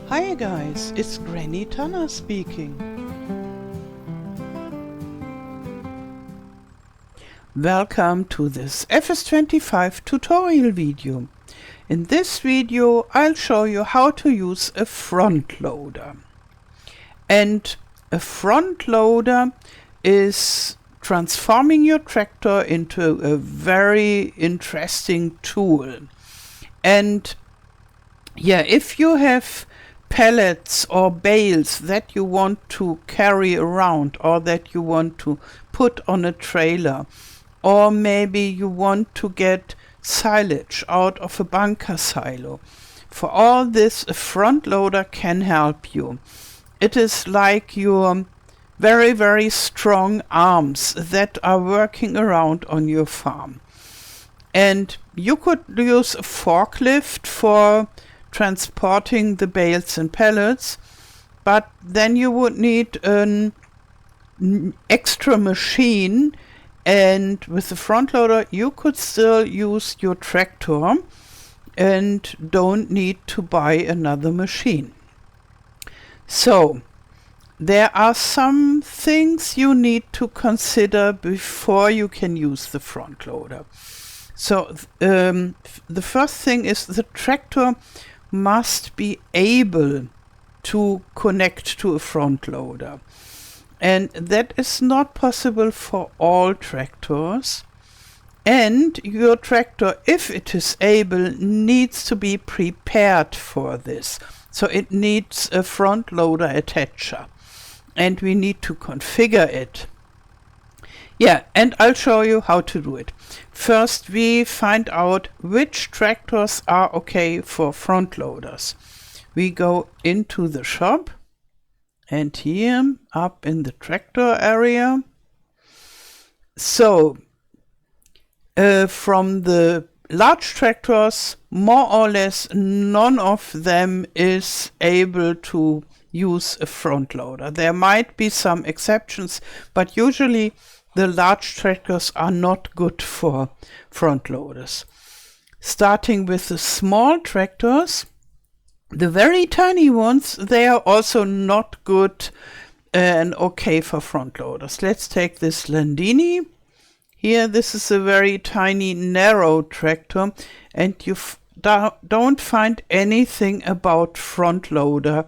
Hi guys, it's Granny Tana speaking. Welcome to this FS25 tutorial video. In this video I'll show you how to use a front loader. And a front loader is transforming your tractor into a very interesting tool. And yeah, if you have pallets or bales that you want to carry around or that you want to put on a trailer, or maybe you want to get silage out of a bunker silo, for all this a front loader can help you. It is like your very strong arms that are working around on your farm. And you could use a forklift for transporting the bales and pallets, but then you would need an extra machine, and with the front loader you could still use your tractor and don't need to buy another machine. So there are some things you need to consider before you can use the front loader. So the first thing is the tractor must be able to connect to a front loader, and that is not possible for all tractors. And your tractor, if it is able, needs to be prepared for this. So it needs a front loader attacher, and we need to configure it. Yeah, and I'll show you how to do it. First, we find out which tractors are okay for front loaders. We go into the shop, and here, up in the tractor area. So, from the large tractors, more or less none of them is able to use a front loader. There might be some exceptions, but usually the large tractors are not good for front loaders. Starting with the small tractors, the very tiny ones, they are also not good and okay for front loaders. Let's take this Landini. Here, this is a very tiny, narrow tractor, and you don't find anything about front loader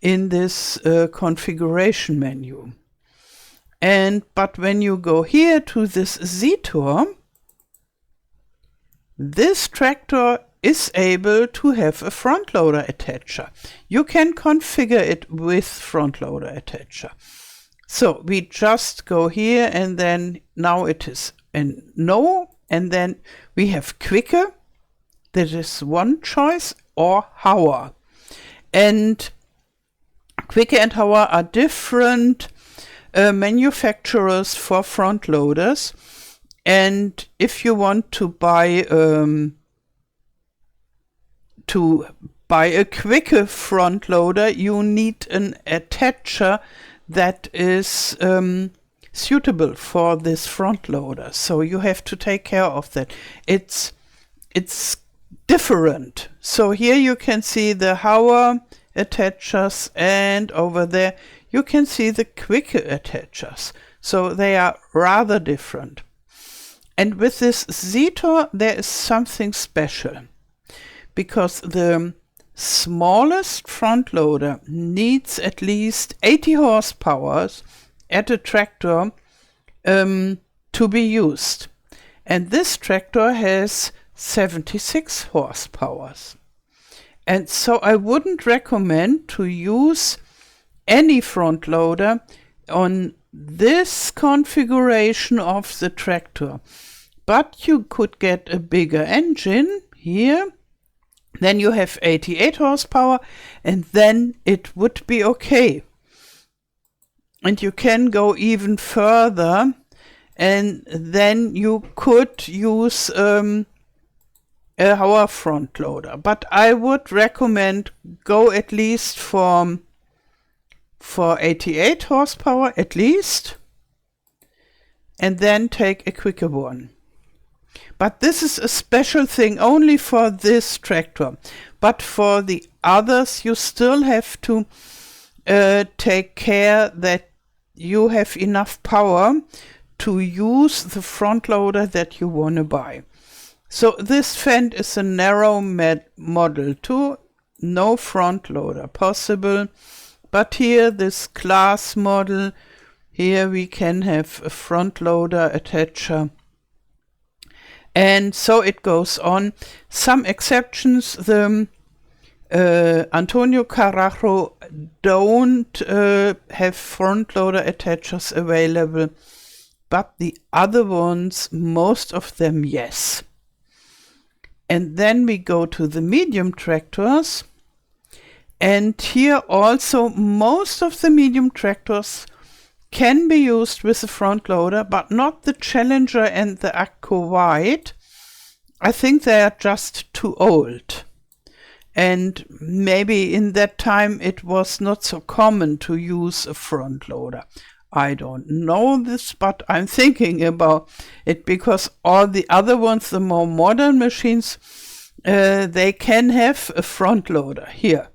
in this configuration menu. But when you go here to this Zitor, this tractor is able to have a front loader attacher. You can configure it with front loader attacher. So we just go here, and then now it is a no, and then we have quicker, that is one choice, or Hauer. And quicker and Hauer are different manufacturers for front loaders, and if you want to buy a quicker front loader, you need an attacher that is suitable for this front loader. So you have to take care of that. It's different. So here you can see the Hauer attachers, and over there you can see the quicker attachers. So they are rather different. And with this Zitor there is something special, because the smallest front loader needs at least 80 horsepower at a tractor to be used. And this tractor has 76 horsepower. And so I wouldn't recommend to use any front loader on this configuration of the tractor. But you could get a bigger engine here, then you have 88 horsepower, and then it would be okay. And you can go even further, and then you could use a Hauer front loader. But I would recommend go at least for 88 horsepower at least, and then take a quicker one. But this is a special thing only for this tractor. But for the others, you still have to take care that you have enough power to use the front loader that you want to buy. So this Fendt is a narrow model too, no front loader possible. But here, this class model, here we can have a front loader attacher. And so it goes on. Some exceptions, the Antonio Carajo don't have front loader attachers available, but the other ones, most of them, yes. And then we go to the medium tractors. And here also most of the medium tractors can be used with a front loader, but not the Challenger and the Acco White. I think they are just too old. And maybe in that time it was not so common to use a front loader. I don't know this, but I'm thinking about it because all the other ones, the more modern machines, they can have a front loader here.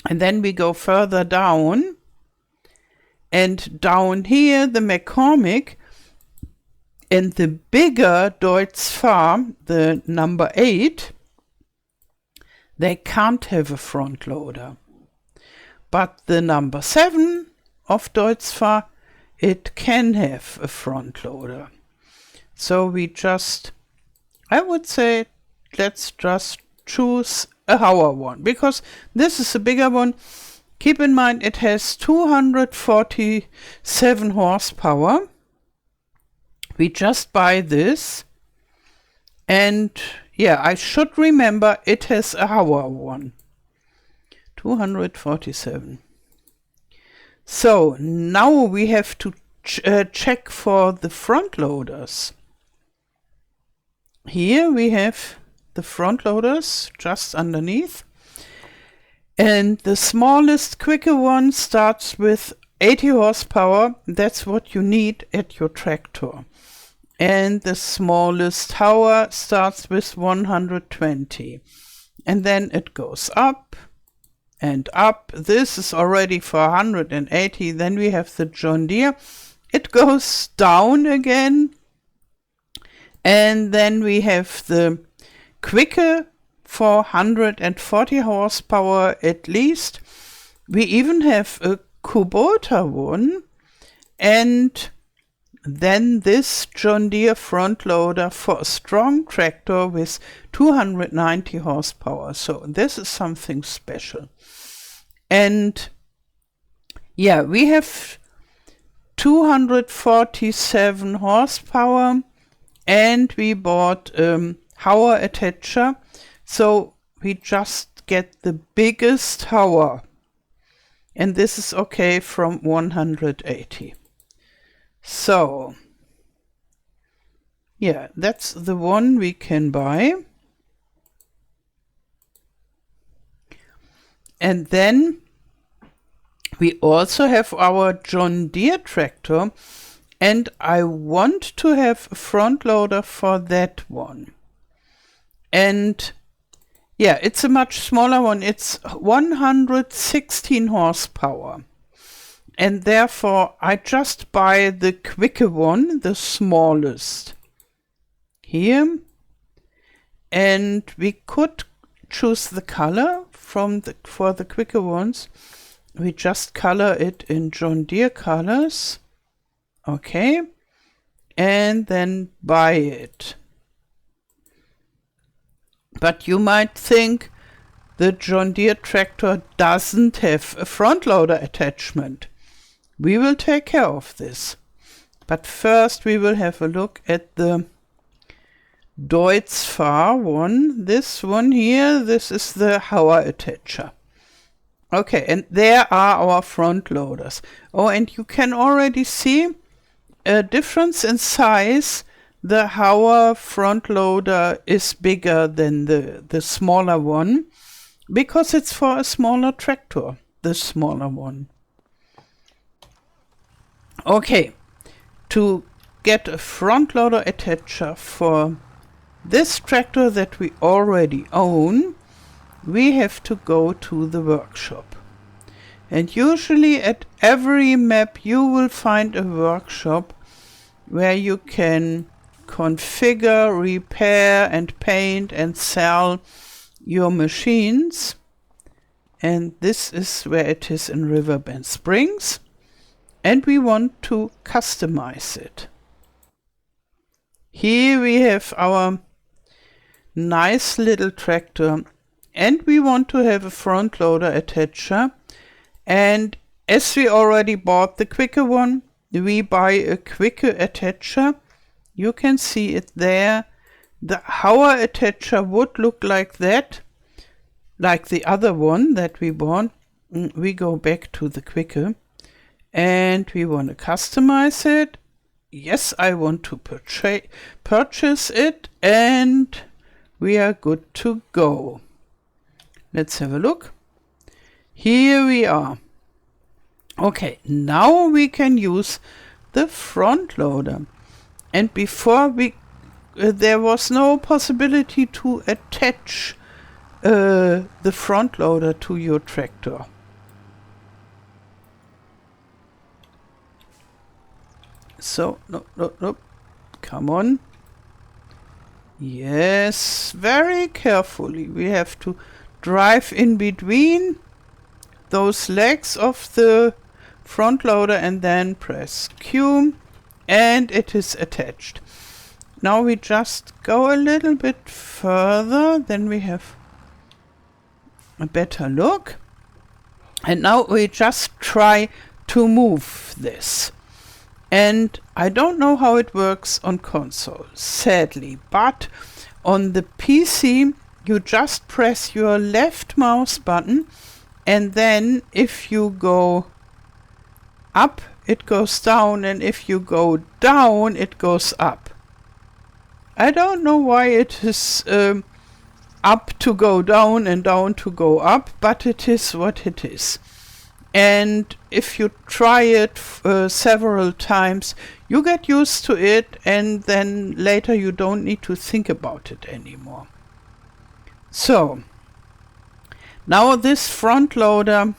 And then we go further down. And down here, the McCormick and the bigger Deutz Fahr, the number 8, they can't have a front loader. But the number 7 of Deutz Fahr, it can have a front loader. So we just, I would say, let's just choose a Hauer one, because this is a bigger one. Keep in mind it has 247 horsepower. We just buy this, and yeah, I should remember it has a Hauer one. 247. So now we have to check for the front loaders. Here we have the front loaders just underneath. And the smallest, quicker one starts with 80 horsepower. That's what you need at your tractor. And the smallest Hauer starts with 120. And then it goes up and up. This is already for 180. Then we have the John Deere. It goes down again. And then we have the quicker for 140 horsepower at least. We even have a Kubota one, and then this John Deere front loader for a strong tractor with 290 horsepower. So this is something special. And yeah, we have 247 horsepower, and we bought Hauer attacher. So we just get the biggest Hauer, and this is okay from 180. So yeah, that's the one we can buy. And then we also have our John Deere tractor, and I want to have a front loader for that one. And yeah, it's a much smaller one. It's 116 horsepower. And therefore, I just buy the quicker one, the smallest. Here. And we could choose the color for the quicker ones. We just color it in John Deere colors. Okay. And then buy it. But you might think the John Deere tractor doesn't have a front loader attachment. We will take care of this. But first we will have a look at the Deutz Fahr one. This one here, this is the Hauer attacher. Okay, and there are our front loaders. Oh, and you can already see a difference in size. The Hauer front loader is bigger than the smaller one, because it's for a smaller tractor, the smaller one. Okay, to get a front loader attacher for this tractor that we already own, we have to go to the workshop. And usually at every map you will find a workshop where you can configure, repair and paint and sell your machines. And this is where it is in Riverbend Springs. And we want to customize it. Here we have our nice little tractor, and we want to have a front loader attacher. And as we already bought the quicker one, we buy a quicker attacher. You can see it there. The Hauer attacher would look like that, like the other one that we bought. We go back to the quicker and we want to customize it. Yes, I want to purchase it, and we are good to go. Let's have a look. Here we are. Okay, now we can use the front loader. And before there was no possibility to attach the front loader to your tractor. So, no, come on. Yes, very carefully. We have to drive in between those legs of the front loader and then press Q, and it is attached. Now we just go a little bit further, then we have a better look. And now we just try to move this. And I don't know how it works on console, sadly, but on the PC you just press your left mouse button, and then if you go up it goes down, and if you go down it goes up. I don't know why it is up to go down and down to go up, but it is what it is. And if you try it several times, you get used to it, and then later you don't need to think about it anymore. So, now this front loader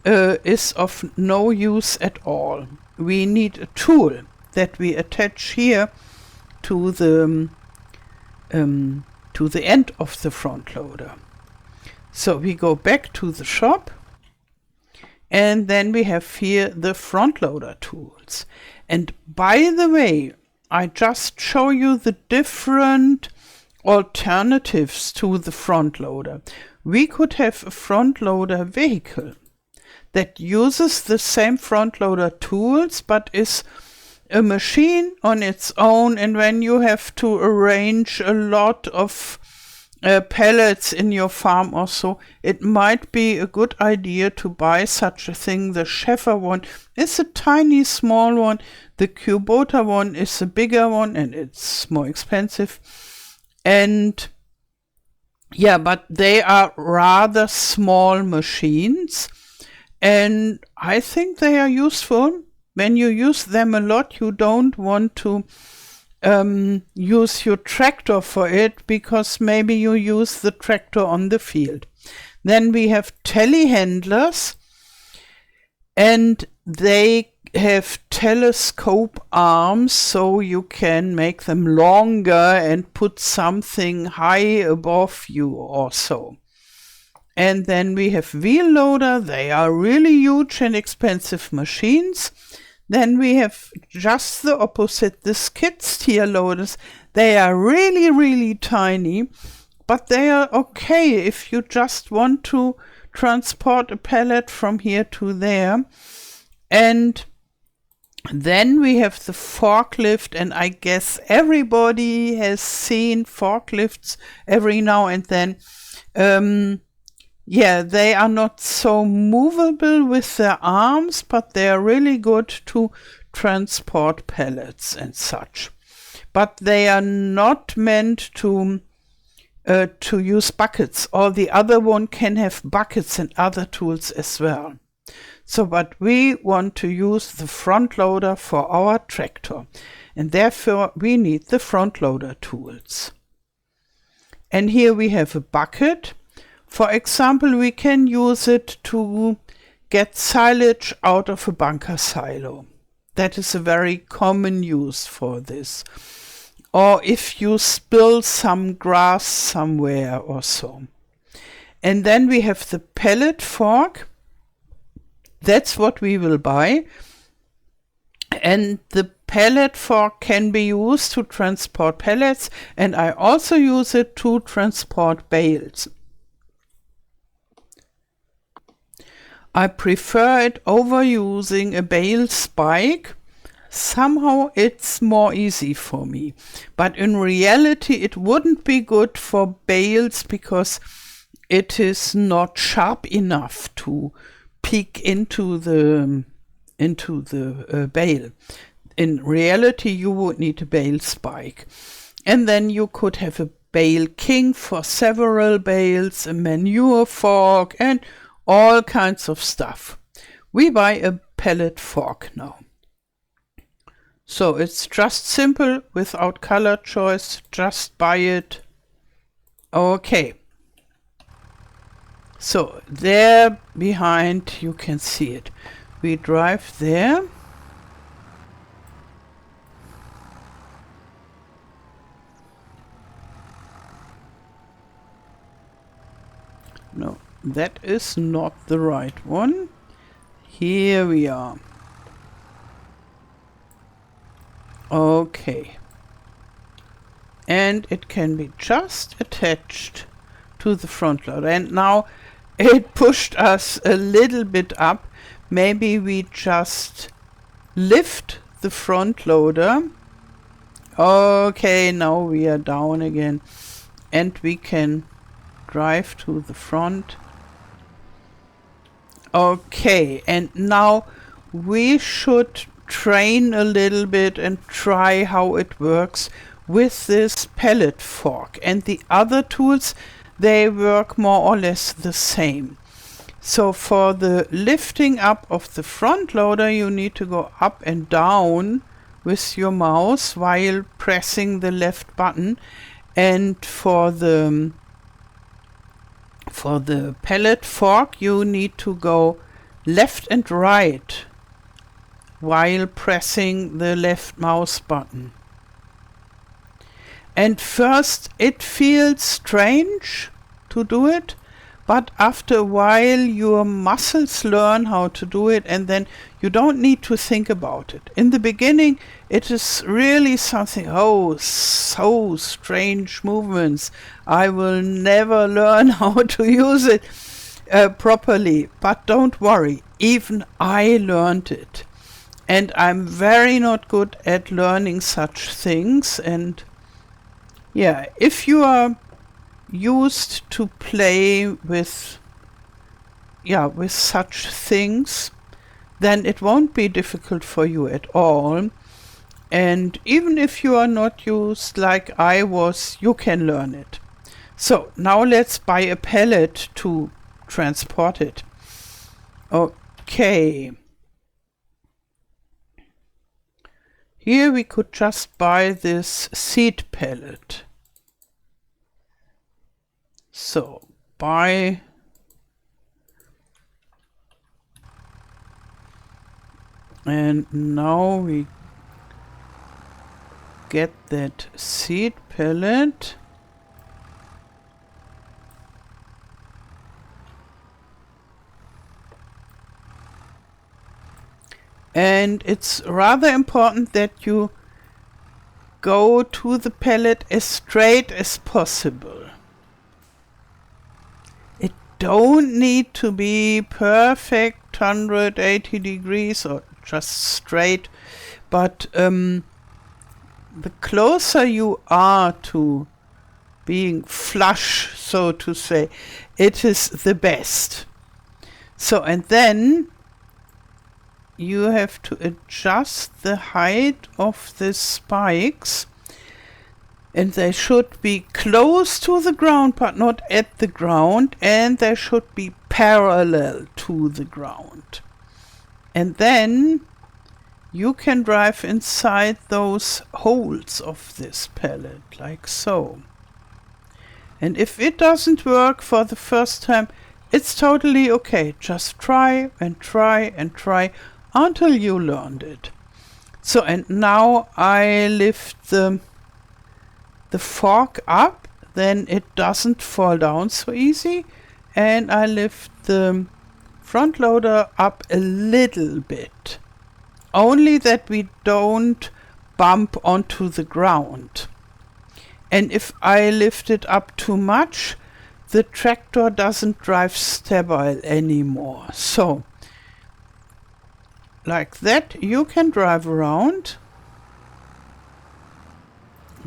is of no use at all. We need a tool that we attach here to the end of the front loader. So we go back to the shop. And then we have here the front loader tools. And by the way, I just show you the different alternatives to the front loader. We could have a front loader vehicle that uses the same front loader tools, but is a machine on its own. And when you have to arrange a lot of pallets in your farm or so, it might be a good idea to buy such a thing. The Schäfer one is a tiny small one. The Kubota one is a bigger one, and it's more expensive. And yeah, but they are rather small machines, and I think they are useful. When you use them a lot, you don't want to use your tractor for it, because maybe you use the tractor on the field. Then we have telehandlers, and they have telescope arms, so you can make them longer and put something high above you or so. And then we have wheel loader. They are really huge and expensive machines. Then we have just the opposite, the skid steer loaders. They are really, really tiny, but they are okay if you just want to transport a pallet from here to there. And then we have the forklift, and I guess everybody has seen forklifts every now and then. Yeah, they are not so movable with their arms, but they are really good to transport pallets and such. But they are not meant to use buckets, or the other one can have buckets and other tools as well. So, but we want to use the front loader for our tractor, and therefore we need the front loader tools. And here we have a bucket. For example, we can use it to get silage out of a bunker silo. That is a very common use for this. Or if you spill some grass somewhere or so. And then we have the pallet fork. That's what we will buy. And the pallet fork can be used to transport pallets, and I also use it to transport bales. I prefer it over using a bale spike. Somehow it's more easy for me. But in reality it wouldn't be good for bales because it is not sharp enough to peek into the bale. In reality you would need a bale spike. And then you could have a bale king for several bales, a manure fork, and all kinds of stuff. We buy a pallet fork now. So it's just simple, without color choice, just buy it. Okay. So there behind you can see it. We drive there. No. That is not the right one. Here we are. Okay. And it can be just attached to the front loader. And now it pushed us a little bit up. Maybe we just lift the front loader. Okay, now we are down again. And we can drive to the front. Okay, and now we should train a little bit and try how it works with this pallet fork. And the other tools, they work more or less the same. So for the lifting up of the front loader, you need to go up and down with your mouse while pressing the left button. And for the pallet fork, you need to go left and right while pressing the left mouse button. And first it feels strange to do it, but after a while your muscles learn how to do it, and then you don't need to think about it. In the beginning it is really something, oh, so strange movements. I will never learn how to use it properly. But don't worry, even I learned it. And I'm very not good at learning such things. And yeah, if you are used to play with such things, then it won't be difficult for you at all. And even if you are not used like I was, you can learn it. So now let's buy a pallet to transport it. Okay. Here we could just buy this seed pallet. So buy and now we get that seed pallet. And it's rather important that you go to the pallet as straight as possible. It don't need to be perfect 180 degrees or just straight, but the closer you are to being flush, so to say, it is the best. So, and then you have to adjust the height of the spikes, and they should be close to the ground but not at the ground, and they should be parallel to the ground. And then you can drive inside those holes of this pallet, like so. And if it doesn't work for the first time, it's totally okay. Just try and try and try until you learned it. So, and now I lift the fork up, then it doesn't fall down so easy. And I lift the front loader up a little bit. Only that we don't bump onto the ground. And if I lift it up too much, the tractor doesn't drive stable anymore. So, like that, you can drive around.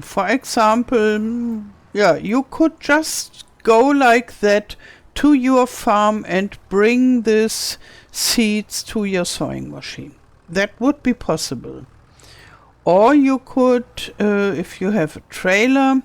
For example, yeah, you could just go like that to your farm and bring these seeds to your sewing machine. That would be possible. Or you could, if you have a trailer,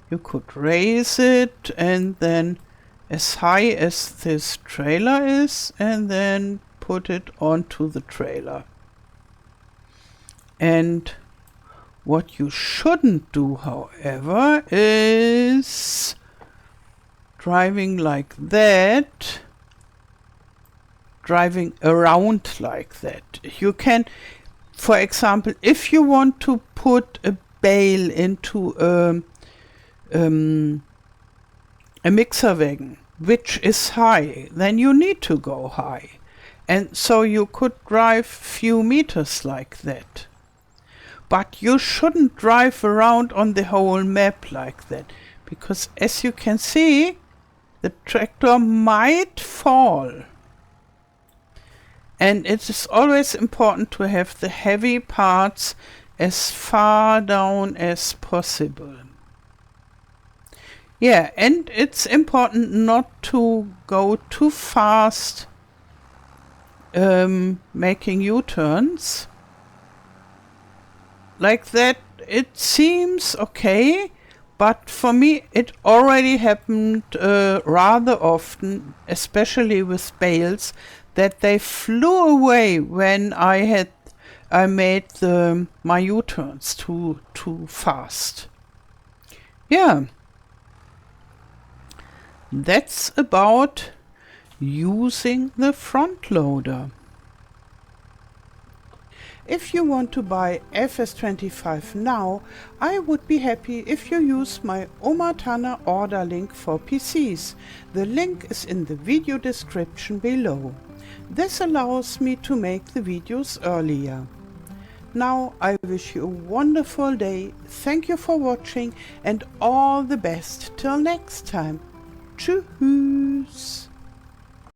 you could raise it and then as high as this trailer is, and then put it onto the trailer. And what you shouldn't do, however, is driving like that, driving around like that. You can, for example, if you want to put a bale into a mixer wagon, which is high, then you need to go high. And so you could drive few meters like that. But you shouldn't drive around on the whole map like that, because as you can see, the tractor might fall. And it is always important to have the heavy parts as far down as possible. Yeah, and it's important not to go too fast making U-turns. Like that, it seems okay, but for me it already happened rather often, especially with bales, that they flew away when I made my U-turns too fast. Yeah, that's about using the front loader. If you want to buy FS25 now, I would be happy if you use my Granny Tana order link for PCs. The link is in the video description below. This allows me to make the videos earlier. Now I wish you a wonderful day, thank you for watching and all the best till next time. Tschüss!